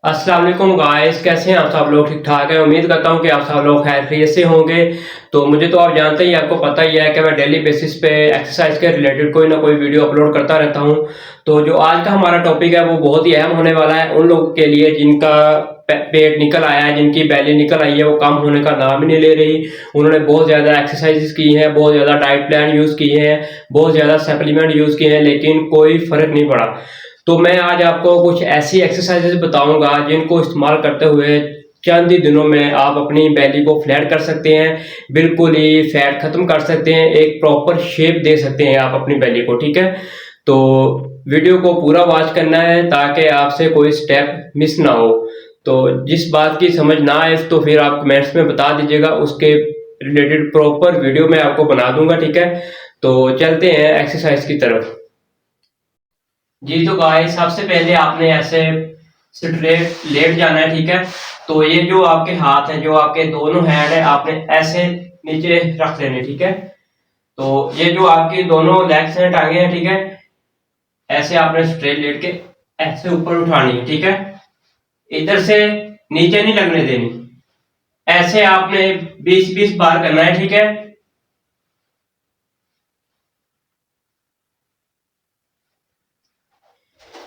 अस्सलाम वालेकुम गाइस, कैसे हैं आप सब लोग? ठीक ठाक है। उम्मीद करता हूं कि आप सब लोग खैर खैरियत से होंगे। तो मुझे तो आप जानते ही, आपको पता ही है कि मैं डेली बेसिस पे एक्सरसाइज के रिलेटेड कोई ना कोई वीडियो अपलोड करता रहता हूं। तो जो आज का हमारा टॉपिक है वो बहुत ही अहम होने वाला है उन लोगों के लिए जिनका पेट निकल आया है, जिनकी बैली निकल आई है, वो कम होने का नाम ही नहीं ले रही। उन्होंने बहुत ज़्यादा एक्सरसाइजेस की हैं, बहुत ज़्यादा डाइट प्लान यूज़ किए हैं, बहुत ज़्यादा सप्लीमेंट यूज़ किए हैं, लेकिन कोई फ़र्क नहीं पड़ा। तो मैं आज आपको कुछ ऐसी एक्सरसाइजेज बताऊंगा जिनको इस्तेमाल करते हुए चंद ही दिनों में आप अपनी बैली को फ्लैट कर सकते हैं, बिल्कुल ही फैट खत्म कर सकते हैं, एक प्रॉपर शेप दे सकते हैं आप अपनी बैली को। ठीक है, तो वीडियो को पूरा वॉच करना है ताकि आपसे कोई स्टेप मिस ना हो। तो जिस बात की समझ ना आए तो फिर आप कमेंट्स में बता दीजिएगा, उसके रिलेटेड प्रॉपर वीडियो मैं आपको बना दूंगा। ठीक है, तो चलते हैं एक्सरसाइज की तरफ। जी तो गाइस, सबसे पहले आपने ऐसे स्ट्रेट लेट जाना है। ठीक है, तो ये जो आपके हाथ हैं, जो आपके दोनों हैंड है, आपने ऐसे नीचे रख लेने। ठीक है, तो ये जो आपकी दोनों लेग्स हैं, टांगे हैं, ठीक है, ऐसे आपने स्ट्रेट लेट के ऐसे ऊपर उठानी है। ठीक है, इधर से नीचे नहीं लगने देनी, ऐसे आपने 20-20 बार करना है। ठीक है,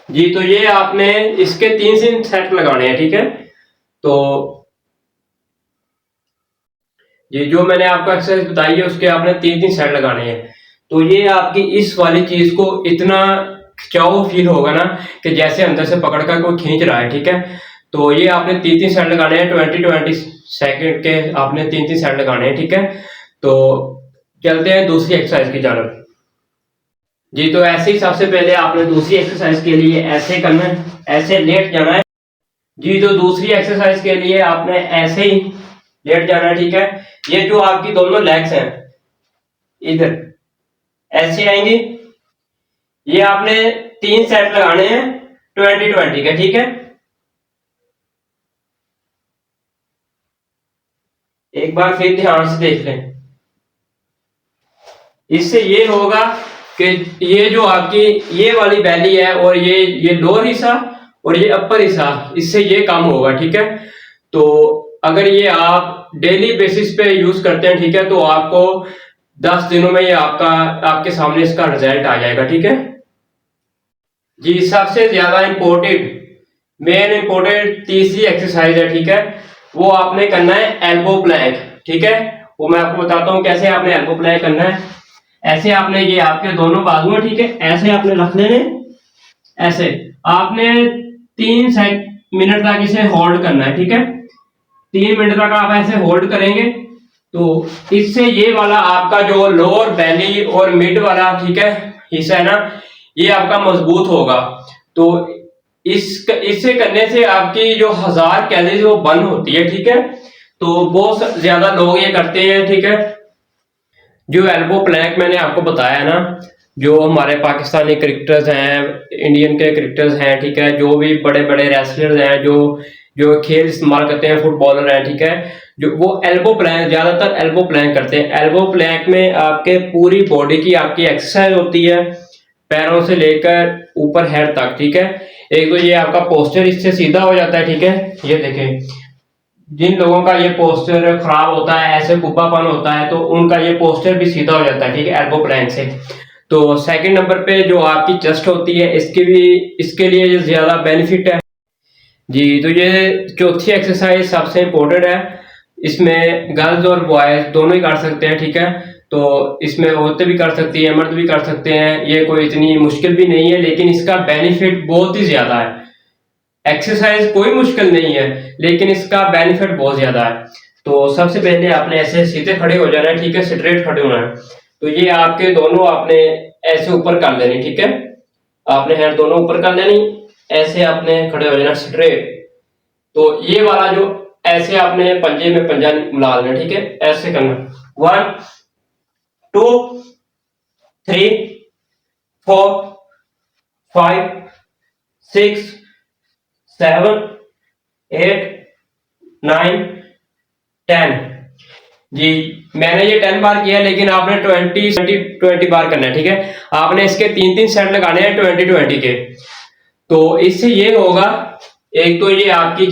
जी तो ये आपने इसके 3 सेट लगाने हैं। ठीक है, तो ये जो मैंने आपको एक्सरसाइज बताई है उसके आपने 3-3 सेट लगाने हैं। तो ये आपकी इस वाली चीज को इतना खिंचाव फील होगा ना कि जैसे अंदर से पकड़ कर कोई खींच रहा है। ठीक है, तो ये आपने 3-3 सेट लगाने हैं, 20-20 सेकंड के आपने 3-3 सेट लगाने हैं। ठीक है, तो चलते हैं दूसरी एक्सरसाइज की जानब। जी तो ऐसे ही सबसे पहले आपने दूसरी एक्सरसाइज के लिए ऐसे करना है, ऐसे लेट जाना है। जी तो दूसरी एक्सरसाइज के लिए आपने ऐसे ही लेट जाना है। ठीक है, ये जो आपकी दोनों लेग्स हैं इधर ऐसे आएंगी, ये आपने 3 सेट लगाने हैं 20-20 के। ठीक है, एक बार फिर ध्यान से देख लें। इससे ये होगा कि ये जो आपकी ये वाली बैली है और ये लोअर हिस्सा और ये अपर हिस्सा, इससे ये कम होगा। ठीक है, तो अगर ये आप डेली बेसिस पे यूज करते हैं, ठीक है, तो आपको 10 दिनों में ये आपके सामने इसका रिजल्ट आ जाएगा। ठीक है, जी सबसे ज्यादा इंपॉर्टेंट मेन इंपॉर्टेंट तीसरी एक्सरसाइज है। ठीक है, वो आपने करना है एल्बो प्लैंक। ठीक है, वो मैं आपको बताता हूँ कैसे आपने एल्बो प्लैंक करना है। ऐसे आपने ये आपके दोनों बाजू है, ठीक है, ऐसे आपने रख लेने, ऐसे आपने 3 मिनट तक इसे होल्ड करना है। ठीक है, 3 मिनट तक आप ऐसे होल्ड करेंगे तो इससे ये वाला आपका जो लोअर बैली और मिड वाला, ठीक है, हिस्सा है ना, ये आपका मजबूत होगा। तो इससे करने से आपकी जो 1000 कैलोरी वो बर्न होती है। ठीक है, तो बहुत ज्यादा लोग ये करते हैं। ठीक है, जो एल्बो प्लैंक मैंने आपको बताया ना, जो हमारे पाकिस्तानी क्रिकेटर्स हैं, इंडियन के क्रिकेटर्स हैं, ठीक है, जो भी बड़े बड़े रेसलर्स हैं, जो जो खेल इस्तेमाल करते हैं, फुटबॉलर हैं, ठीक है, जो वो एल्बो प्लैंक, ज्यादातर एल्बो प्लैंक करते हैं। एल्बो प्लैंक में आपके पूरी बॉडी की आपकी एक्सरसाइज होती है, पैरों से लेकर ऊपर हेड तक। ठीक है, एक तो ये आपका पोस्चर इससे सीधा हो जाता है। ठीक है, ये देखें, जिन लोगों का ये पोस्चर खराब होता है, ऐसे कुब्बापन होता है, तो उनका ये पोस्चर भी सीधा हो जाता है। ठीक है, एल्बो प्लैंक से। तो सेकंड नंबर पे जो आपकी चेस्ट होती है, इसके लिए ये ज्यादा बेनिफिट है। जी तो ये चौथी एक्सरसाइज सबसे इंपॉर्टेंट है, इसमें गर्ल्स और बॉयज दोनों ही कर सकते हैं। ठीक है, तो इसमें औरतें भी कर सकती हैं, मर्द भी कर सकते हैं, ये कोई इतनी मुश्किल भी नहीं है, लेकिन इसका बेनिफिट बहुत ही ज्यादा है। एक्सरसाइज कोई मुश्किल नहीं है, लेकिन इसका बेनिफिट बहुत ज्यादा है। तो सबसे पहले आपने ऐसे सीधे खड़े हो जाना है। ठीक है, स्ट्रेट खड़े होना है। तो ये आपके दोनों आपने ऐसे ऊपर कर लेनी। ठीक है, आपने हैंड दोनों ऊपर कर लेनी, ऐसे आपने खड़े हो जाना स्ट्रेट। तो ये वाला जो ऐसे आपने पंजे में पंजा मिला लेना। ठीक है, ऐसे करना, 1 2 3 4 5 6 7 8 9 10। जी मैंने ये 10 बार किया, लेकिन आपने 20 बार करना है। ठीक है, आपने इसके 3-3 सेट लगाने हैं 20-20 के। तो इससे ये होगा, एक तो ये आपकी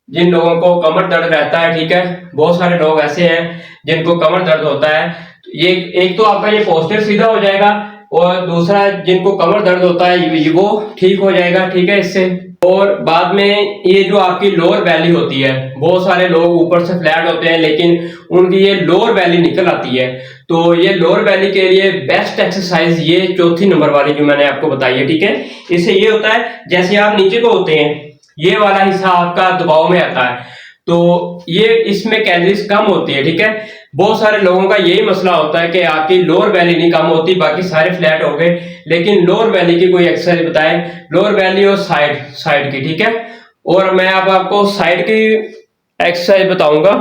जिन लोगों को कमर दर्द रहता है, ठीक है, बहुत सारे लोग ऐसे हैं जिनको कमर दर्द होता है, तो ये एक तो आपका ये पोस्टर सीधा हो जाएगा, और दूसरा जिनको कमर दर्द होता है ये वो ठीक हो जाएगा, ठीक है, इससे। और बाद में ये जो आपकी लोअर वैली होती है, बहुत सारे लोग ऊपर से फ्लैट होते हैं लेकिन उनकी ये लोअर वैली निकल आती है, तो ये लोअर वैली के लिए बेस्ट एक्सरसाइज ये चौथी नंबर वाली जो मैंने आपको बताई है, ठीक है। इससे ये होता है जैसे आप नीचे को होते हैं, ये वाला हिस्सा आपका दबाव में आता है, तो ये इसमें कैलोरीज कम होती है, ठीक है। बहुत सारे लोगों का यही मसला होता है कि आपकी लोअर वैली नहीं कम होती, बाकी सारे फ्लैट हो गए, लेकिन लोअर वैली की कोई एक्सरसाइज बताएं, लोअर वैली और साइड की, ठीक है। और मैं अब आपको साइड की एक्सरसाइज बताऊंगा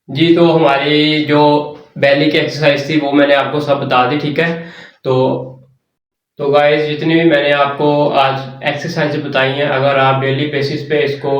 जी। तो हमारी जो बैली की एक्सरसाइज थी वो मैंने आपको सब बता दी, ठीक है। तो गाइस जितनी भी मैंने आपको आज एक्सरसाइज बताई हैं, अगर आप डेली बेसिस पे इसको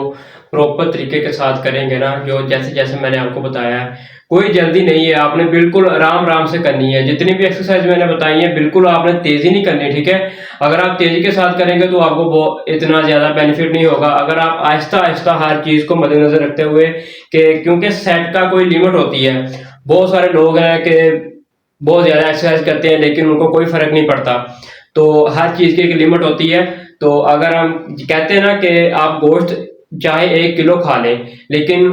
प्रॉपर तरीके के साथ करेंगे ना, जो जैसे जैसे मैंने आपको बताया है, कोई जल्दी नहीं है, आपने बिल्कुल आराम आराम से करनी है। जितनी भी एक्सरसाइज मैंने बताई है बिल्कुल आपने तेजी नहीं करनी, ठीक है। अगर आप तेजी के साथ करेंगे तो आपको इतना ज्यादा बेनिफिट नहीं होगा। अगर आप आहिस्ता आहिस्ता हर चीज को मद्देनजर रखते हुए कि क्योंकि सेट का कोई लिमिट होती है, बहुत सारे लोग हैं कि बहुत ज्यादा एक्सरसाइज करते हैं लेकिन उनको कोई फर्क नहीं पड़ता, तो हर चीज की एक लिमिट होती है। तो अगर हम कहते हैं ना कि आप गोश्त चाहे 1 किलो खा लें, लेकिन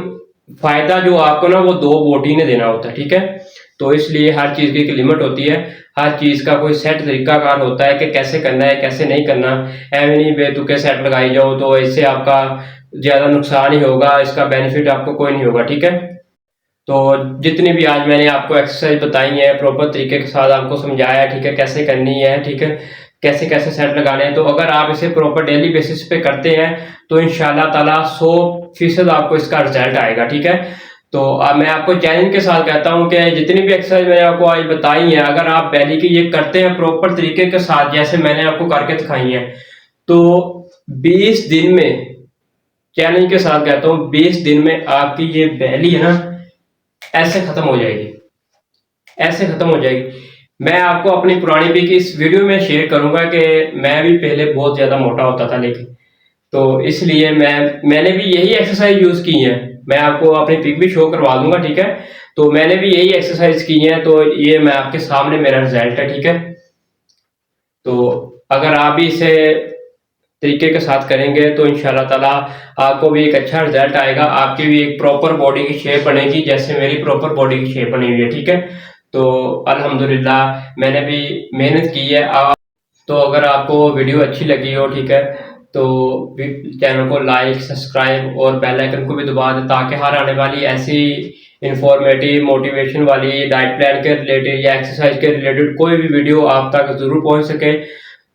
फायदा जो आपको ना वो 2 बोटी ने देना होता है, ठीक है। तो इसलिए हर चीज की एक लिमिट होती है, हर चीज का कोई सेट तरीकाकार होता है कि कैसे करना है कैसे नहीं करना। एवं नहीं बेतुके सेट लगाई जाओ तो इससे आपका ज्यादा नुकसान ही होगा, इसका बेनिफिट आपको कोई नहीं होगा, ठीक है। तो जितनी भी आज मैंने आपको एक्सरसाइज बताई है प्रॉपर तरीके के साथ आपको समझाया है, ठीक है, कैसे करनी है, ठीक है, कैसे कैसे सेट लगाने हैं, तो अगर आप इसे प्रॉपर डेली बेसिस पे करते हैं तो इंशाल्लाह ताला 100% आपको इसका रिजल्ट आएगा, ठीक है। तो अब मैं आपको चैलेंज के साथ कहता हूं कि जितनी भी एक्सरसाइज मैंने आपको आज बताई है, अगर आप बैली की ये करते हैं प्रॉपर तरीके के साथ जैसे मैंने आपको करके दिखाई है, तो 20 दिन में, चैलेंज के साथ कहता हूँ 20 दिन में आपकी ये बैली है ना ऐसे खत्म हो जाएगी, ऐसे खत्म हो जाएगी। मैं आपको अपनी पुरानी पिक इस वीडियो में शेयर करूंगा कि मैं भी पहले बहुत ज्यादा मोटा होता था, लेकिन तो इसलिए मैंने भी यही एक्सरसाइज यूज की है। मैं आपको अपनी पिक भी शो करवा दूंगा, ठीक है। तो मैंने भी यही एक्सरसाइज की है, तो ये मैं आपके सामने मेरा रिजल्ट है, ठीक है। तो अगर आप भी इसे तरीके के साथ करेंगे तो इंशाल्लाह ताला आपको भी एक अच्छा रिजल्ट आएगा, आपकी भी एक प्रॉपर बॉडी की शेप बनेगी जैसे मेरी प्रॉपर बॉडी की शेप बनी हुई है, ठीक है। तो अल्हम्दुलिल्लाह मैंने भी मेहनत की है। तो अगर आपको वीडियो अच्छी लगी हो, ठीक है, तो चैनल को लाइक सब्सक्राइब और बेल आइकन को भी दबा दें ताकि हर आने वाली ऐसी इंफॉर्मेटिव मोटिवेशन वाली डाइट प्लान के रिलेटेड या एक्सरसाइज के रिलेटेड कोई भी वीडियो आप तक जरूर पहुंच सके।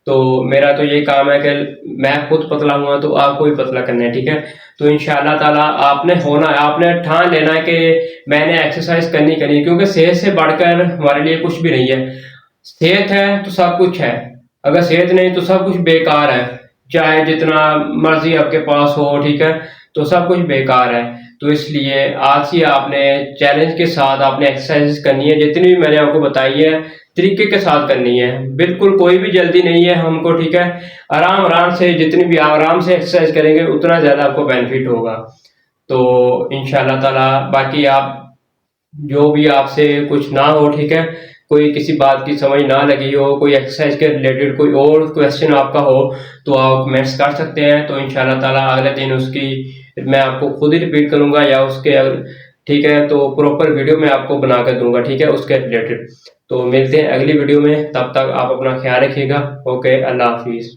तो मेरा तो ये काम है कि मैं खुद पतला हुआ तो आपको भी पतला करना है, ठीक है। तो इंशाल्लाह ताला आपने ठान लेना है कि मैंने एक्सरसाइज करनी क्योंकि सेहत से बढ़कर हमारे लिए कुछ भी नहीं है। सेहत है तो सब कुछ है, अगर सेहत नहीं तो सब कुछ बेकार है, चाहे जितना मर्जी आपके पास हो, ठीक है, तो सब कुछ बेकार है। तो इसलिए आज ही आपने चैलेंज के साथ आपने एक्सरसाइज करनी है, जितनी भी मैंने आपको बताई है तरीके के साथ करनी है, बिल्कुल कोई भी जल्दी नहीं है हमको, ठीक है। आराम आराम से जितनी भी आराम से एक्सरसाइज करेंगे उतना ज्यादा आपको बेनिफिट होगा। तो इंशाल्लाह ताला बाकी आप जो भी आपसे कुछ ना हो, ठीक है, कोई किसी बात की समझ ना लगी हो, कोई एक्सरसाइज के रिलेटेड कोई और क्वेश्चन आपका हो तो आप कमेंट्स कर सकते हैं। तो इंशाल्लाह ताला अगले दिन उसकी मैं आपको खुद ही रिपीट करूंगा या उसके, ठीक है, तो प्रॉपर वीडियो मैं आपको बना कर दूंगा, ठीक है, उसके रिलेटेड। तो मिलते हैं अगली वीडियो में, तब तक आप अपना ख्याल रखिएगा। ओके, अल्लाह हाफिज।